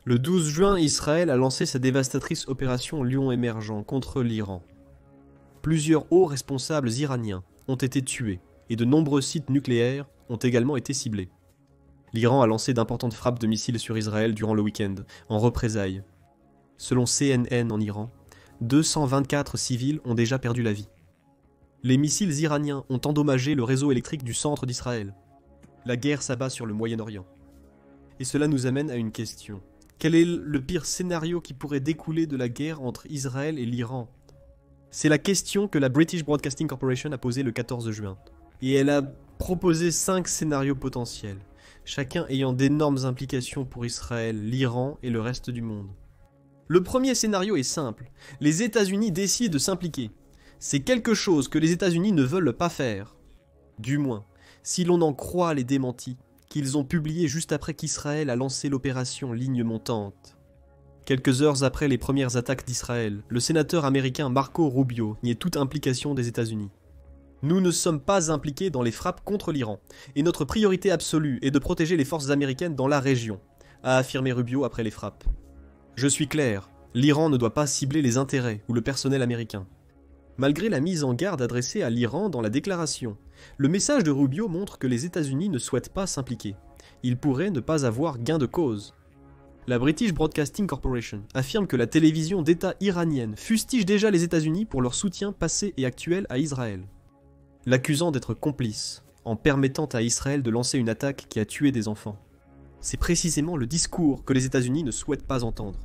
Le 12 juin, Israël a lancé sa dévastatrice opération Lion émergent contre l'Iran. Plusieurs hauts responsables iraniens ont été tués et de nombreux sites nucléaires ont également été ciblés. L'Iran a lancé d'importantes frappes de missiles sur Israël durant le week-end, en représailles. Selon CNN en Iran, 224 civils ont déjà perdu la vie. Les missiles iraniens ont endommagé le réseau électrique du centre d'Israël. La guerre s'abat sur le Moyen-Orient. Et cela nous amène à une question. Quel est le pire scénario qui pourrait découler de la guerre entre Israël et l'Iran? C'est la question que la British Broadcasting Corporation a posée le 14 juin. Et elle a proposé 5 scénarios potentiels, chacun ayant d'énormes implications pour Israël, l'Iran et le reste du monde. Le premier scénario est simple. Les États-Unis décident de s'impliquer. C'est quelque chose que les États-Unis ne veulent pas faire. Du moins, si l'on en croit les démentis qu'ils ont publiés juste après qu'Israël a lancé l'opération Ligne montante. Quelques heures après les premières attaques d'Israël, le sénateur américain Marco Rubio niait toute implication des États-Unis. Nous ne sommes pas impliqués dans les frappes contre l'Iran, et notre priorité absolue est de protéger les forces américaines dans la région, a affirmé Rubio après les frappes. Je suis clair, l'Iran ne doit pas cibler les intérêts ou le personnel américain. Malgré la mise en garde adressée à l'Iran dans la déclaration, le message de Rubio montre que les États-Unis ne souhaitent pas s'impliquer. Ils pourraient ne pas avoir gain de cause. La British Broadcasting Corporation affirme que la télévision d'État iranienne fustige déjà les États-Unis pour leur soutien passé et actuel à Israël, l'accusant d'être complice en permettant à Israël de lancer une attaque qui a tué des enfants. C'est précisément le discours que les États-Unis ne souhaitent pas entendre.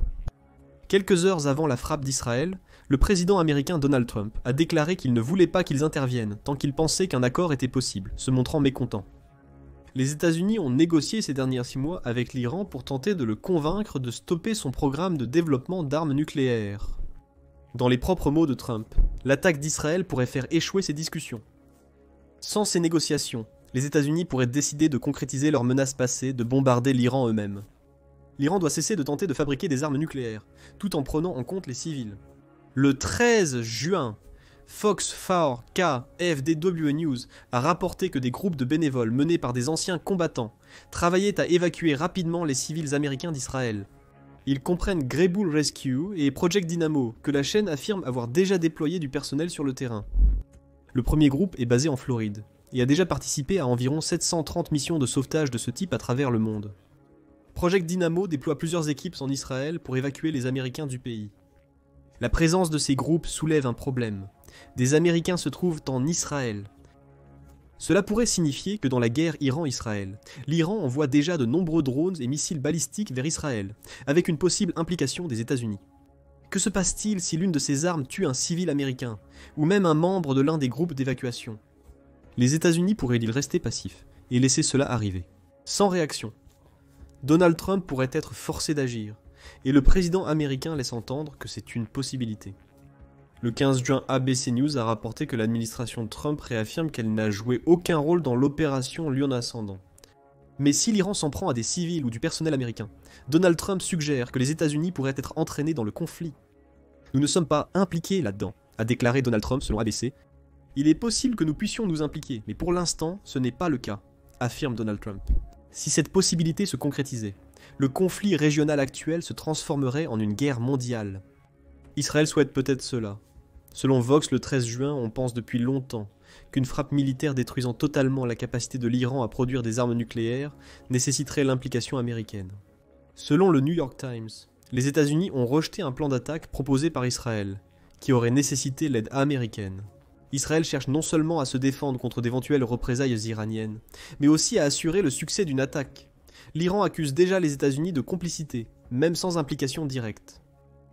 Quelques heures avant la frappe d'Israël, le président américain Donald Trump a déclaré qu'il ne voulait pas qu'ils interviennent tant qu'il pensait qu'un accord était possible, se montrant mécontent. Les États-Unis ont négocié ces derniers 6 mois avec l'Iran pour tenter de le convaincre de stopper son programme de développement d'armes nucléaires. Dans les propres mots de Trump, l'attaque d'Israël pourrait faire échouer ces discussions. Sans ces négociations, les États-Unis pourraient décider de concrétiser leurs menaces passées de bombarder l'Iran eux-mêmes. L'Iran doit cesser de tenter de fabriquer des armes nucléaires, tout en prenant en compte les civils. Le 13 juin, Fox 4 FDW News a rapporté que des groupes de bénévoles menés par des anciens combattants travaillaient à évacuer rapidement les civils américains d'Israël. Ils comprennent Grey Bull Rescue et Project Dynamo, que la chaîne affirme avoir déjà déployé du personnel sur le terrain. Le premier groupe est basé en Floride et a déjà participé à environ 730 missions de sauvetage de ce type à travers le monde. Project Dynamo déploie plusieurs équipes en Israël pour évacuer les Américains du pays. La présence de ces groupes soulève un problème. Des Américains se trouvent en Israël. Cela pourrait signifier que dans la guerre Iran-Israël, l'Iran envoie déjà de nombreux drones et missiles balistiques vers Israël, avec une possible implication des États-Unis. Que se passe-t-il si l'une de ces armes tue un civil américain, ou même un membre de l'un des groupes d'évacuation? Les États-Unis pourraient-ils rester passifs et laisser cela arriver? Sans réaction. Donald Trump pourrait être forcé d'agir, et le président américain laisse entendre que c'est une possibilité. Le 15 juin, ABC News a rapporté que l'administration Trump réaffirme qu'elle n'a joué aucun rôle dans l'opération Lion ascendant. Mais si l'Iran s'en prend à des civils ou du personnel américain, Donald Trump suggère que les États-Unis pourraient être entraînés dans le conflit. Nous ne sommes pas impliqués là-dedans, a déclaré Donald Trump selon ABC. Il est possible que nous puissions nous impliquer, mais pour l'instant, ce n'est pas le cas, affirme Donald Trump. Si cette possibilité se concrétisait, le conflit régional actuel se transformerait en une guerre mondiale. Israël souhaite peut-être cela. Selon Vox, le 13 juin, on pense depuis longtemps qu'une frappe militaire détruisant totalement la capacité de l'Iran à produire des armes nucléaires nécessiterait l'implication américaine. Selon le New York Times, les États-Unis ont rejeté un plan d'attaque proposé par Israël, qui aurait nécessité l'aide américaine. Israël cherche non seulement à se défendre contre d'éventuelles représailles iraniennes, mais aussi à assurer le succès d'une attaque. L'Iran accuse déjà les États-Unis de complicité, même sans implication directe.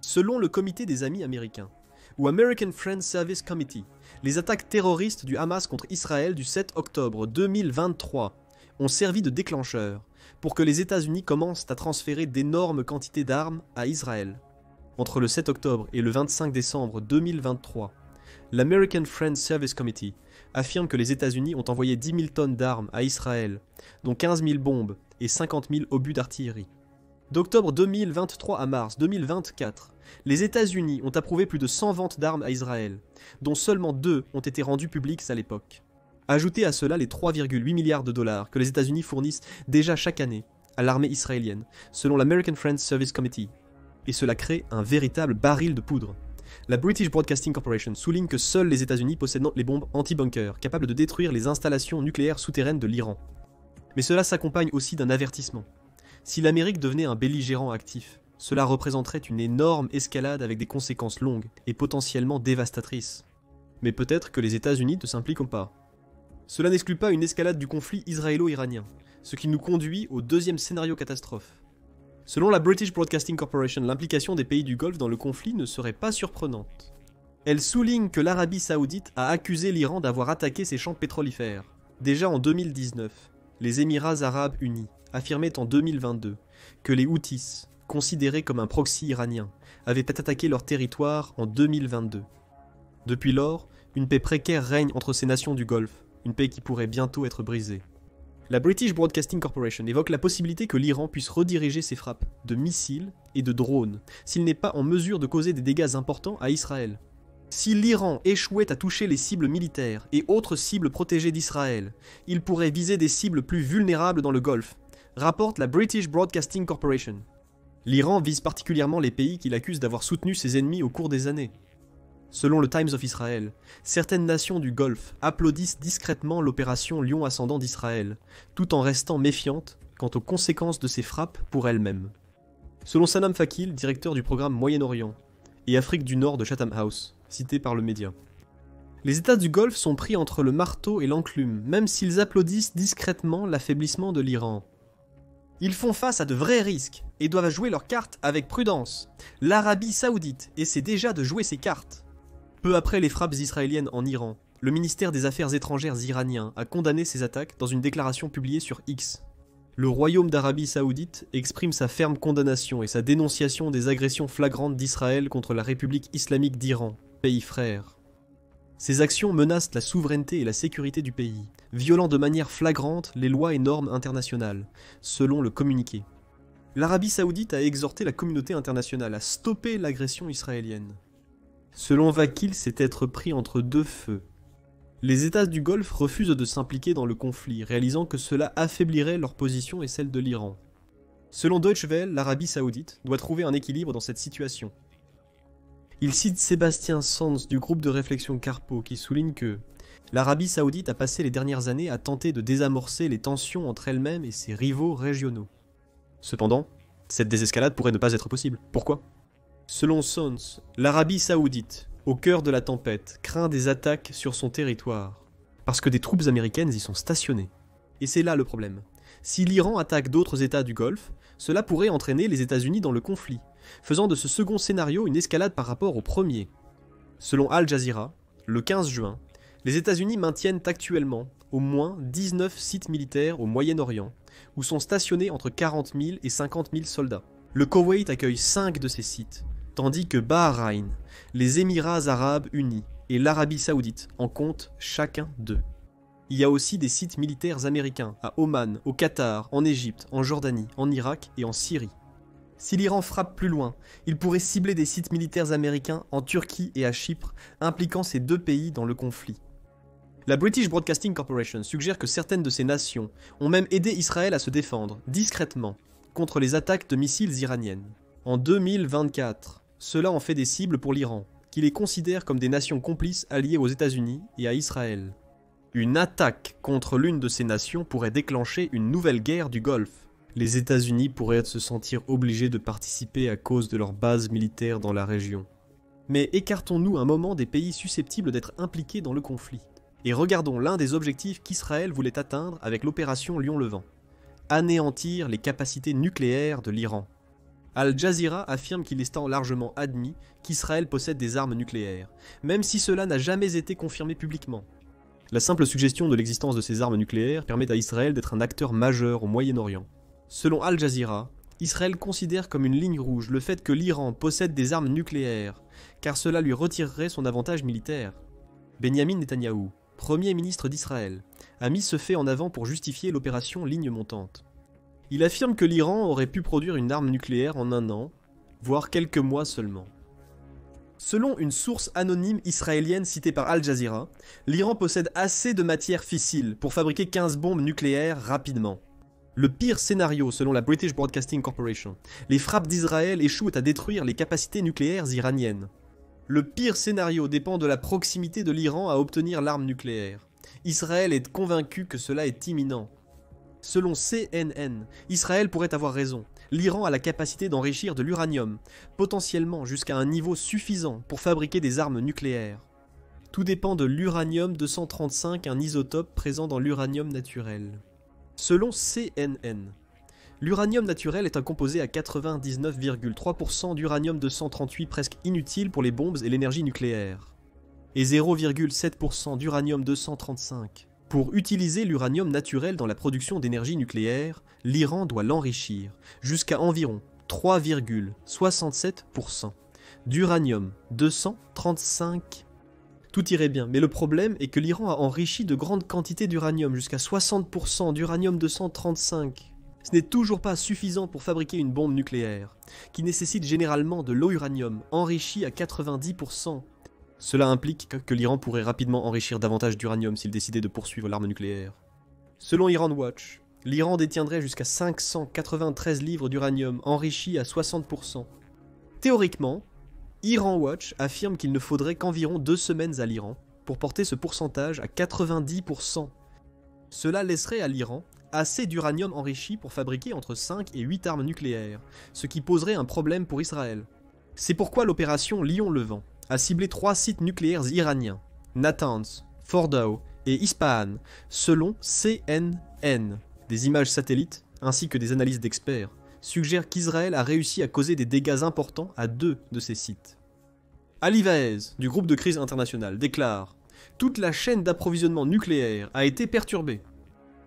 Selon le Comité des Amis américains, ou American Friends Service Committee, les attaques terroristes du Hamas contre Israël du 7 octobre 2023 ont servi de déclencheur pour que les États-Unis commencent à transférer d'énormes quantités d'armes à Israël. Entre le 7 octobre et le 25 décembre 2023, l'American Friends Service Committee affirme que les États-Unis ont envoyé 10 000 tonnes d'armes à Israël, dont 15 000 bombes et 50 000 obus d'artillerie. D'octobre 2023 à mars 2024, les États-Unis ont approuvé plus de 100 ventes d'armes à Israël, dont seulement 2 ont été rendues publiques à l'époque. Ajoutez à cela les 3,8 milliards de dollars que les États-Unis fournissent déjà chaque année à l'armée israélienne, selon l'American Friends Service Committee. Et cela crée un véritable baril de poudre. La British Broadcasting Corporation souligne que seuls les États-Unis possèdent les bombes anti-bunker, capables de détruire les installations nucléaires souterraines de l'Iran. Mais cela s'accompagne aussi d'un avertissement. Si l'Amérique devenait un belligérant actif, cela représenterait une énorme escalade avec des conséquences longues et potentiellement dévastatrices. Mais peut-être que les États-Unis ne s'impliquent pas. Cela n'exclut pas une escalade du conflit israélo-iranien, ce qui nous conduit au deuxième scénario catastrophe. Selon la British Broadcasting Corporation, l'implication des pays du Golfe dans le conflit ne serait pas surprenante. Elle souligne que l'Arabie Saoudite a accusé l'Iran d'avoir attaqué ses champs pétrolifères. Déjà en 2019, les Émirats Arabes Unis affirmaient en 2022 que les Houthis, considérés comme un proxy iranien, avaient attaqué leur territoire en 2022. Depuis lors, une paix précaire règne entre ces nations du Golfe, une paix qui pourrait bientôt être brisée. La British Broadcasting Corporation évoque la possibilité que l'Iran puisse rediriger ses frappes de missiles et de drones s'il n'est pas en mesure de causer des dégâts importants à Israël. Si l'Iran échouait à toucher les cibles militaires et autres cibles protégées d'Israël, il pourrait viser des cibles plus vulnérables dans le Golfe, rapporte la British Broadcasting Corporation. L'Iran vise particulièrement les pays qu'il accuse d'avoir soutenu ses ennemis au cours des années. Selon le Times of Israel, certaines nations du Golfe applaudissent discrètement l'opération Lion ascendant d'Israël, tout en restant méfiantes quant aux conséquences de ces frappes pour elles-mêmes. Selon Sanam Fakil, directeur du programme Moyen-Orient et Afrique du Nord de Chatham House, cité par le média, les États du Golfe sont pris entre le marteau et l'enclume, même s'ils applaudissent discrètement l'affaiblissement de l'Iran. Ils font face à de vrais risques et doivent jouer leurs cartes avec prudence. L'Arabie Saoudite essaie déjà de jouer ses cartes. Peu après les frappes israéliennes en Iran, le ministère des Affaires étrangères iranien a condamné ces attaques dans une déclaration publiée sur X. Le Royaume d'Arabie Saoudite exprime sa ferme condamnation et sa dénonciation des agressions flagrantes d'Israël contre la République islamique d'Iran, pays frère. Ces actions menacent la souveraineté et la sécurité du pays, violant de manière flagrante les lois et normes internationales, selon le communiqué. L'Arabie Saoudite a exhorté la communauté internationale à stopper l'agression israélienne. Selon Vakil, c'est être pris entre deux feux. Les États du Golfe refusent de s'impliquer dans le conflit, réalisant que cela affaiblirait leur position et celle de l'Iran. Selon Deutsche Welle, l'Arabie Saoudite doit trouver un équilibre dans cette situation. Il cite Sébastien Sands du groupe de réflexion Carpo qui souligne que l'Arabie Saoudite a passé les dernières années à tenter de désamorcer les tensions entre elle-même et ses rivaux régionaux. Cependant, cette désescalade pourrait ne pas être possible. Pourquoi ? Selon Sons, l'Arabie Saoudite, au cœur de la tempête, craint des attaques sur son territoire, parce que des troupes américaines y sont stationnées. Et c'est là le problème. Si l'Iran attaque d'autres États du Golfe, cela pourrait entraîner les États-Unis dans le conflit, faisant de ce second scénario une escalade par rapport au premier. Selon Al Jazeera, le 15 juin, les États-Unis maintiennent actuellement au moins 19 sites militaires au Moyen-Orient, où sont stationnés entre 40 000 et 50 000 soldats. Le Koweït accueille 5 de ces sites, tandis que Bahreïn, les Émirats Arabes Unis et l'Arabie Saoudite en comptent chacun d'eux. Il y a aussi des sites militaires américains à Oman, au Qatar, en Égypte, en Jordanie, en Irak et en Syrie. Si l'Iran frappe plus loin, il pourrait cibler des sites militaires américains en Turquie et à Chypre, impliquant ces deux pays dans le conflit. La British Broadcasting Corporation suggère que certaines de ces nations ont même aidé Israël à se défendre, discrètement, contre les attaques de missiles iraniennes. En 2024, cela en fait des cibles pour l'Iran, qui les considère comme des nations complices alliées aux États-Unis et à Israël. Une attaque contre l'une de ces nations pourrait déclencher une nouvelle guerre du Golfe. Les États-Unis pourraient se sentir obligés de participer à cause de leurs bases militaires dans la région. Mais écartons-nous un moment des pays susceptibles d'être impliqués dans le conflit, et regardons l'un des objectifs qu'Israël voulait atteindre avec l'opération Lion-Levant: anéantir les capacités nucléaires de l'Iran. Al Jazeera affirme qu'il est largement admis qu'Israël possède des armes nucléaires, même si cela n'a jamais été confirmé publiquement. La simple suggestion de l'existence de ces armes nucléaires permet à Israël d'être un acteur majeur au Moyen-Orient. Selon Al Jazeera, Israël considère comme une ligne rouge le fait que l'Iran possède des armes nucléaires, car cela lui retirerait son avantage militaire. Benyamin Netanyahou, Premier ministre d'Israël, a mis ce fait en avant pour justifier l'opération Ligne montante. Il affirme que l'Iran aurait pu produire une arme nucléaire en 1 an, voire quelques mois seulement. Selon une source anonyme israélienne citée par Al Jazeera, l'Iran possède assez de matière fissile pour fabriquer 15 bombes nucléaires rapidement. Le pire scénario, selon la British Broadcasting Corporation, les frappes d'Israël échouent à détruire les capacités nucléaires iraniennes. Le pire scénario dépend de la proximité de l'Iran à obtenir l'arme nucléaire. Israël est convaincu que cela est imminent. Selon CNN, Israël pourrait avoir raison. L'Iran a la capacité d'enrichir de l'uranium, potentiellement jusqu'à un niveau suffisant pour fabriquer des armes nucléaires. Tout dépend de l'uranium-235, un isotope présent dans l'uranium naturel. Selon CNN, l'uranium naturel est un composé à 99,3% d'uranium-238 presque inutile pour les bombes et l'énergie nucléaire, et 0,7% d'uranium-235. Pour utiliser l'uranium naturel dans la production d'énergie nucléaire, l'Iran doit l'enrichir jusqu'à environ 3,67% d'uranium-235. Tout irait bien, mais le problème est que l'Iran a enrichi de grandes quantités d'uranium, jusqu'à 60% d'uranium-235. Ce n'est toujours pas suffisant pour fabriquer une bombe nucléaire, qui nécessite généralement de l'uranium, enrichi à 90%. Cela implique que l'Iran pourrait rapidement enrichir davantage d'uranium s'il décidait de poursuivre l'arme nucléaire. Selon Iran Watch, l'Iran détiendrait jusqu'à 593 livres d'uranium enrichi à 60%. Théoriquement, Iran Watch affirme qu'il ne faudrait qu'environ 2 semaines à l'Iran pour porter ce pourcentage à 90%. Cela laisserait à l'Iran assez d'uranium enrichi pour fabriquer entre 5 et 8 armes nucléaires, ce qui poserait un problème pour Israël. C'est pourquoi l'opération Lion-Levant a ciblé 3 sites nucléaires iraniens, Natanz, Fordow et Ispahan, selon CNN. Des images satellites, ainsi que des analyses d'experts, suggèrent qu'Israël a réussi à causer des dégâts importants à 2 de ces sites. Ali Vaez, du groupe de crise international, déclare « Toute la chaîne d'approvisionnement nucléaire a été perturbée.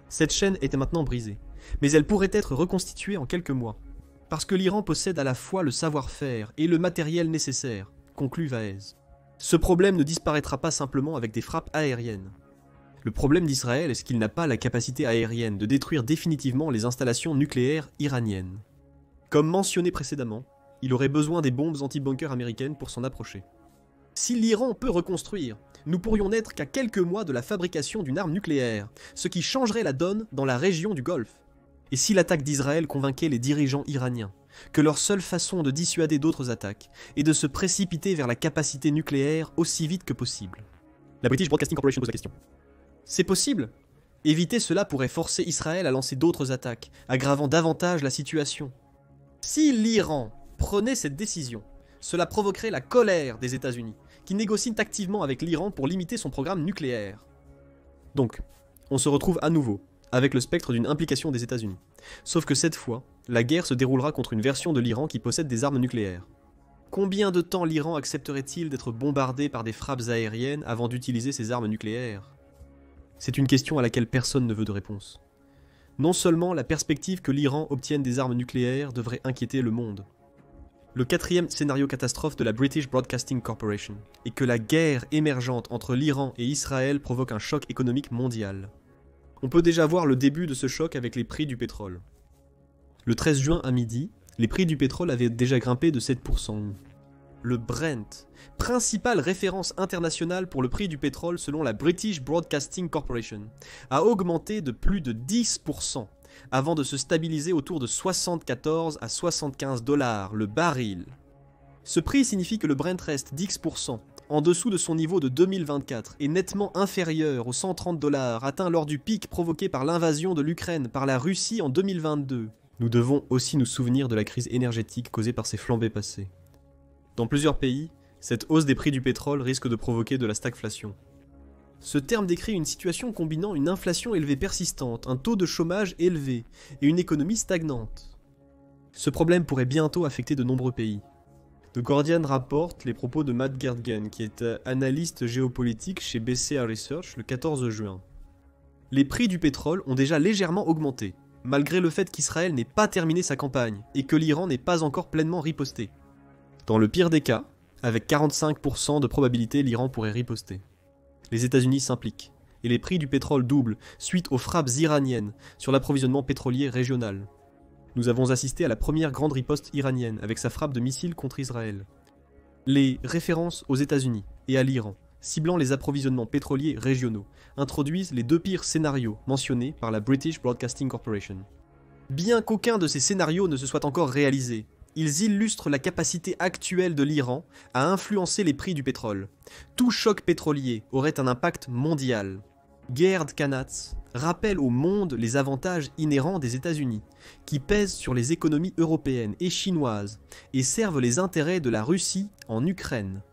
Cette chaîne était maintenant brisée, mais elle pourrait être reconstituée en quelques mois, parce que l'Iran possède à la fois le savoir-faire et le matériel nécessaire, conclut Vaez. Ce problème ne disparaîtra pas simplement avec des frappes aériennes. Le problème d'Israël est qu'il n'a pas la capacité aérienne de détruire définitivement les installations nucléaires iraniennes. Comme mentionné précédemment, il aurait besoin des bombes anti-bunker américaines pour s'en approcher. Si l'Iran peut reconstruire, nous pourrions n'être qu'à quelques mois de la fabrication d'une arme nucléaire, ce qui changerait la donne dans la région du Golfe. Et si l'attaque d'Israël convainquait les dirigeants iraniens que leur seule façon de dissuader d'autres attaques est de se précipiter vers la capacité nucléaire aussi vite que possible. La British Broadcasting Corporation pose la question. C'est possible. Éviter cela pourrait forcer Israël à lancer d'autres attaques, aggravant davantage la situation. Si l'Iran prenait cette décision, cela provoquerait la colère des États-Unis, qui négocient activement avec l'Iran pour limiter son programme nucléaire. Donc, on se retrouve à nouveau avec le spectre d'une implication des États-Unis. Sauf que cette fois, la guerre se déroulera contre une version de l'Iran qui possède des armes nucléaires. Combien de temps l'Iran accepterait-il d'être bombardé par des frappes aériennes avant d'utiliser ses armes nucléaires ? C'est une question à laquelle personne ne veut de réponse. Non seulement la perspective que l'Iran obtienne des armes nucléaires devrait inquiéter le monde. Le 4e scénario catastrophe de la British Broadcasting Corporation est que la guerre émergente entre l'Iran et Israël provoque un choc économique mondial. On peut déjà voir le début de ce choc avec les prix du pétrole. Le 13 juin à midi, les prix du pétrole avaient déjà grimpé de 7%. Le Brent, principale référence internationale pour le prix du pétrole selon la British Broadcasting Corporation, a augmenté de plus de 10% avant de se stabiliser autour de 74 à 75 $ le baril. Ce prix signifie que le Brent reste 10% en dessous de son niveau de 2024 et nettement inférieur aux 130 $ atteints lors du pic provoqué par l'invasion de l'Ukraine par la Russie en 2022. Nous devons aussi nous souvenir de la crise énergétique causée par ces flambées passées. Dans plusieurs pays, cette hausse des prix du pétrole risque de provoquer de la stagflation. Ce terme décrit une situation combinant une inflation élevée persistante, un taux de chômage élevé et une économie stagnante. Ce problème pourrait bientôt affecter de nombreux pays. The Guardian rapporte les propos de Matt Gerdgen, qui est analyste géopolitique chez BCA Research le 14 juin. Les prix du pétrole ont déjà légèrement augmenté, malgré le fait qu'Israël n'ait pas terminé sa campagne et que l'Iran n'ait pas encore pleinement riposté. Dans le pire des cas, avec 45% de probabilité, l'Iran pourrait riposter. Les États-Unis s'impliquent, et les prix du pétrole doublent suite aux frappes iraniennes sur l'approvisionnement pétrolier régional. Nous avons assisté à la première grande riposte iranienne avec sa frappe de missiles contre Israël. Les références aux États-Unis et à l'Iran, ciblant les approvisionnements pétroliers régionaux, introduisent les 2 pires scénarios mentionnés par la British Broadcasting Corporation. Bien qu'aucun de ces scénarios ne se soit encore réalisé, ils illustrent la capacité actuelle de l'Iran à influencer les prix du pétrole. Tout choc pétrolier aurait un impact mondial. Gerd Kannatz rappelle au monde les avantages inhérents des États-Unis, qui pèsent sur les économies européennes et chinoises et servent les intérêts de la Russie en Ukraine.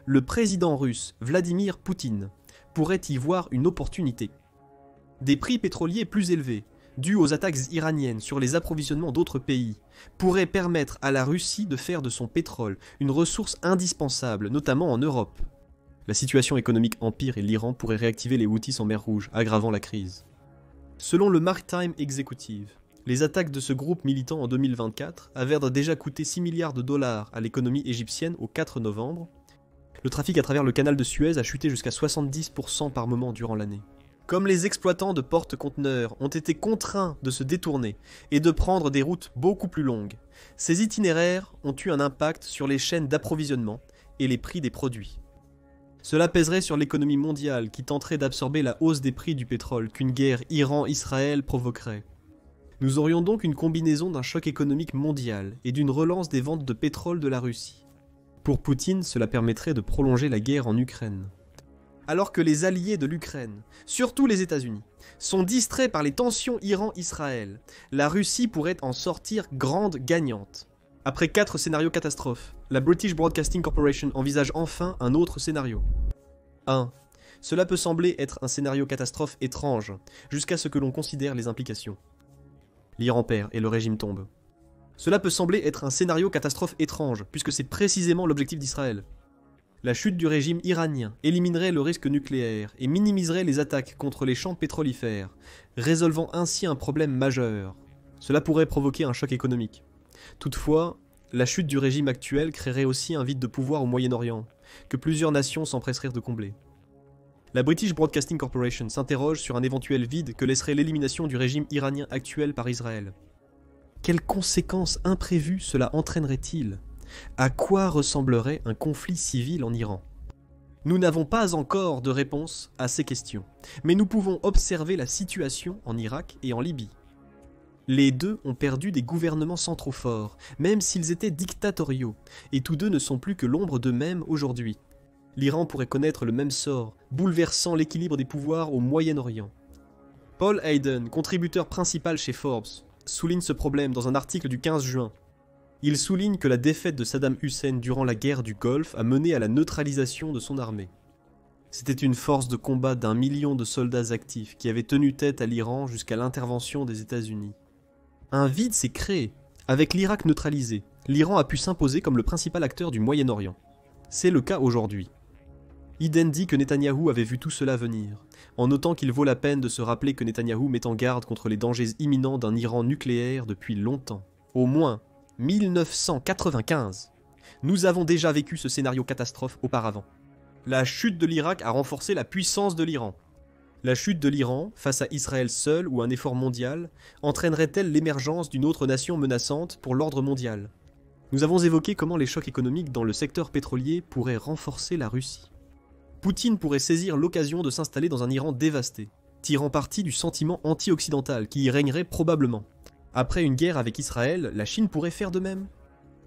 Le président russe Vladimir Poutine pourrait y voir une opportunité. Des prix pétroliers plus élevés, dus aux attaques iraniennes sur les approvisionnements d'autres pays, pourraient permettre à la Russie de faire de son pétrole une ressource indispensable, notamment en Europe. La situation économique empire et l'Iran pourraient réactiver les Houthis en mer Rouge, aggravant la crise. Selon le Maritime Executive, les attaques de ce groupe militant en 2024 avèrent déjà coûté 6 milliards de dollars à l'économie égyptienne au 4 novembre. Le trafic à travers le canal de Suez a chuté jusqu'à 70% par moment durant l'année. Comme les exploitants de porte-conteneurs ont été contraints de se détourner et de prendre des routes beaucoup plus longues, ces itinéraires ont eu un impact sur les chaînes d'approvisionnement et les prix des produits. Cela pèserait sur l'économie mondiale qui tenterait d'absorber la hausse des prix du pétrole qu'une guerre Iran-Israël provoquerait. Nous aurions donc une combinaison d'un choc économique mondial et d'une relance des ventes de pétrole de la Russie. Pour Poutine, cela permettrait de prolonger la guerre en Ukraine. Alors que les alliés de l'Ukraine, surtout les États-Unis, sont distraits par les tensions Iran-Israël, la Russie pourrait en sortir grande gagnante. Après 4 scénarios catastrophes, la British Broadcasting Corporation envisage enfin un autre scénario. 1. Cela peut sembler être un scénario catastrophe étrange, jusqu'à ce que l'on considère les implications. L'Iran perd et le régime tombe. Cela peut sembler être un scénario catastrophe étrange, puisque c'est précisément l'objectif d'Israël. La chute du régime iranien éliminerait le risque nucléaire et minimiserait les attaques contre les champs pétrolifères, résolvant ainsi un problème majeur. Cela pourrait provoquer un choc économique. Toutefois, la chute du régime actuel créerait aussi un vide de pouvoir au Moyen-Orient, que plusieurs nations s'empresseraient de combler. La British Broadcasting Corporation s'interroge sur un éventuel vide que laisserait l'élimination du régime iranien actuel par Israël. Quelles conséquences imprévues cela entraînerait-il ? À quoi ressemblerait un conflit civil en Iran ? Nous n'avons pas encore de réponse à ces questions, mais nous pouvons observer la situation en Irak et en Libye. Les deux ont perdu des gouvernements centraux forts, même s'ils étaient dictatoriaux, et tous deux ne sont plus que l'ombre d'eux-mêmes aujourd'hui. L'Iran pourrait connaître le même sort, bouleversant l'équilibre des pouvoirs au Moyen-Orient. Paul Hayden, contributeur principal chez Forbes, souligne ce problème dans un article du 15 juin. Il souligne que la défaite de Saddam Hussein durant la guerre du Golfe a mené à la neutralisation de son armée. C'était une force de combat d'1 million de soldats actifs qui avait tenu tête à l'Iran jusqu'à l'intervention des États-Unis. Un vide s'est créé. Avec l'Irak neutralisé, l'Iran a pu s'imposer comme le principal acteur du Moyen-Orient. C'est le cas aujourd'hui. Hayden dit que Netanyahou avait vu tout cela venir, en notant qu'il vaut la peine de se rappeler que Netanyahou met en garde contre les dangers imminents d'un Iran nucléaire depuis longtemps. Au moins 1995. Nous avons déjà vécu ce scénario catastrophe auparavant. La chute de l'Irak a renforcé la puissance de l'Iran. La chute de l'Iran, face à Israël seul ou un effort mondial, entraînerait-elle l'émergence d'une autre nation menaçante pour l'ordre mondial ? Nous avons évoqué comment les chocs économiques dans le secteur pétrolier pourraient renforcer la Russie. Poutine pourrait saisir l'occasion de s'installer dans un Iran dévasté, tirant parti du sentiment anti-occidental qui y régnerait probablement. Après une guerre avec Israël, la Chine pourrait faire de même.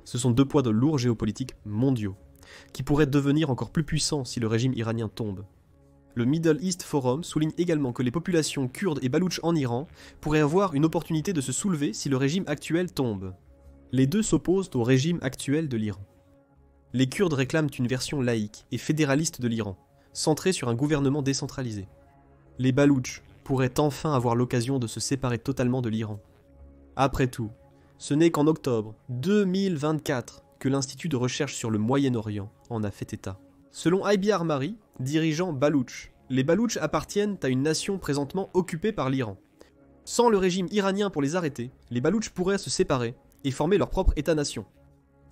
Ce sont deux poids de lourds géopolitiques mondiaux, qui pourraient devenir encore plus puissants si le régime iranien tombe. Le Middle East Forum souligne également que les populations kurdes et baloutches en Iran pourraient avoir une opportunité de se soulever si le régime actuel tombe. Les deux s'opposent au régime actuel de l'Iran. Les Kurdes réclament une version laïque et fédéraliste de l'Iran, centrée sur un gouvernement décentralisé. Les baloutches pourraient enfin avoir l'occasion de se séparer totalement de l'Iran. Après tout, ce n'est qu'en octobre 2024 que l'Institut de recherche sur le Moyen-Orient en a fait état. Selon Aibi Armari, dirigeant baloutche, les baloutches appartiennent à une nation présentement occupée par l'Iran. Sans le régime iranien pour les arrêter, les baloutches pourraient se séparer et former leur propre État-nation.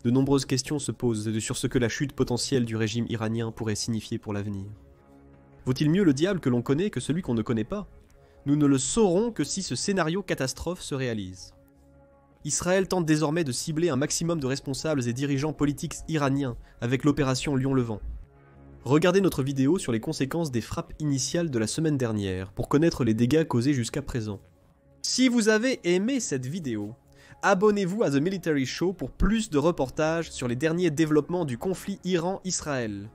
De nombreuses questions se posent sur ce que la chute potentielle du régime iranien pourrait signifier pour l'avenir. Vaut-il mieux le diable que l'on connaît que celui qu'on ne connaît pas ? Nous ne le saurons que si ce scénario catastrophe se réalise. Israël tente désormais de cibler un maximum de responsables et dirigeants politiques iraniens avec l'opération Lion-Levant. Regardez notre vidéo sur les conséquences des frappes initiales de la semaine dernière pour connaître les dégâts causés jusqu'à présent. Si vous avez aimé cette vidéo, abonnez-vous à The Military Show pour plus de reportages sur les derniers développements du conflit Iran-Israël.